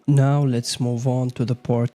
Now let's move on to the part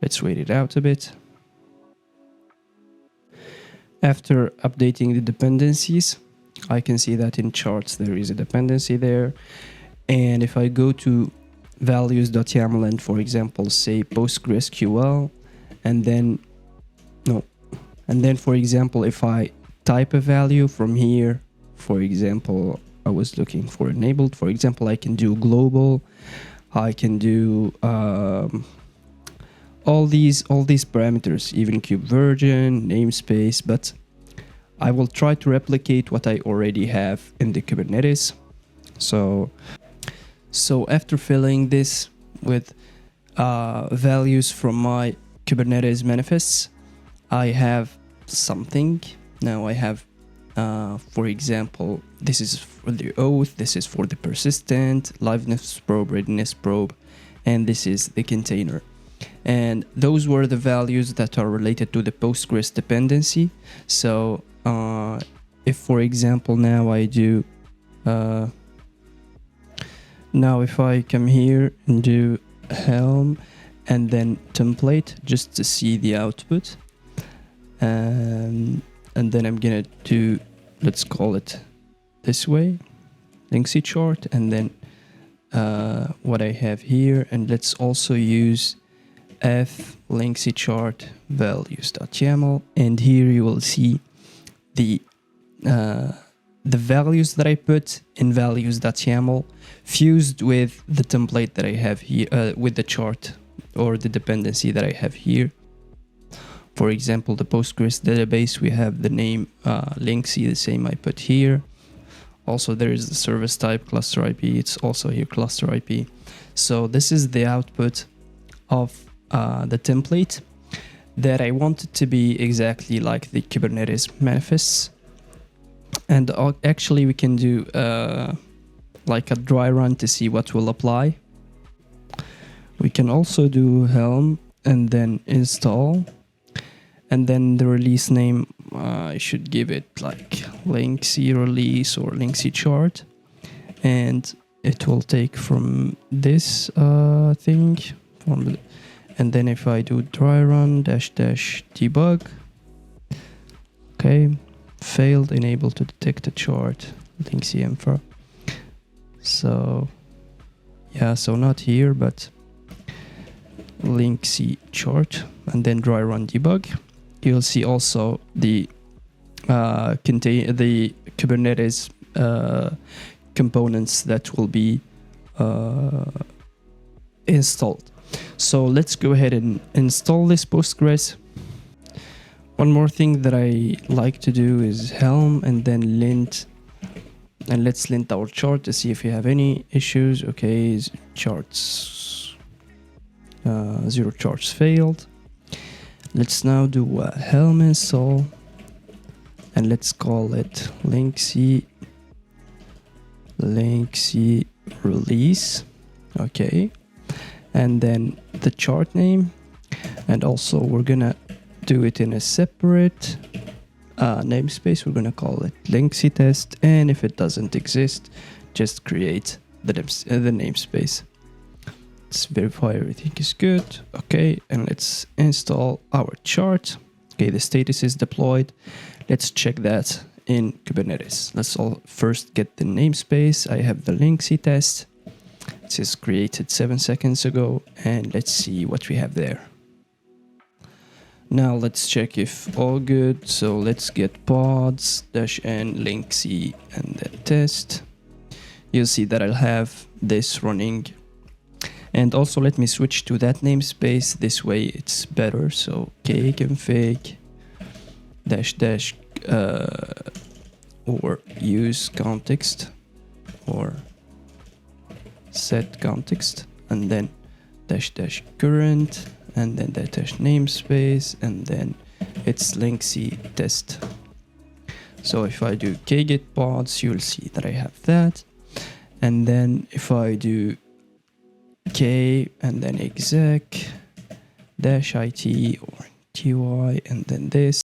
let's wait it out a bit. After updating the dependencies, I can see that in charts there is a dependency there. And if I go to values.yaml and, for example, say PostgreSQL, and then, no, and then, for example, if I type a value from here, for example, I was looking for enabled, for example, I can do global, I can do all these parameters, even kube version, namespace, but I will try to replicate what I already have in the Kubernetes. So after filling this with values from my Kubernetes manifests, I have something. Now I have, for example, this is for the auth, this is for the persistent, liveness probe, readiness probe, and this is the container. And those were the values that are related to the Postgres dependency. So if, for example, now I do, now if I come here and do Helm and then template just to see the output, and then I'm gonna do, let's call it this way, Linksy chart, and then what I have here, and let's also use f Linksy chart values.yaml, and here you will see the values that I put in values.yaml fused with the template that I have here, with the chart or the dependency that I have here. For example, the Postgres database, we have the name Linksy, the same I put here. Also, there is the service type cluster IP. It's also here cluster IP. So this is the output of the template that I want it to be exactly like the Kubernetes manifests. And actually we can do like a dry run to see what will apply. We can also do Helm and then install, and then the release name, I should give it like Linksy release or Linksy chart, and it will take from this thing from, and then if I do dry run -- debug, okay, failed, unable to detect a chart, Linksy infra. So yeah, so not here, but Linksy chart, and then dry run debug. You'll see also the the Kubernetes components that will be installed. So let's go ahead and install this Postgres. One more thing that I like to do is Helm and then lint, and let's lint our chart to see if we have any issues. Okay, charts, 0 charts failed. Let's now do a Helm install, and let's call it Linksy release. Okay, and then the chart name, and also we're gonna do it in a separate namespace. We're gonna call it Linksy test, and if it doesn't exist, just create the namespace. Let's verify everything is good. Okay, and let's install our chart. Okay, the status is deployed. Let's check that in Kubernetes. Let's all first get the namespace. I have the Linksy test. It is created 7 seconds ago, and let's see what we have there. Now let's check if all good. So let's get pods -n Linksy and then test. You'll see that I'll have this running. And also let me switch to that namespace. This way it's better. So kconfig -- or use context or set context, and then -- current, and then that namespace, and then it's Linksy test. So if I do kgit pods, you'll see that I have that. And then if I do k and then exec -it or ty, and then this,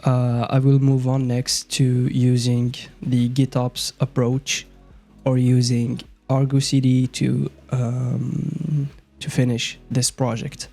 I will move on next to using the GitOps approach or using Argo CD to finish this project.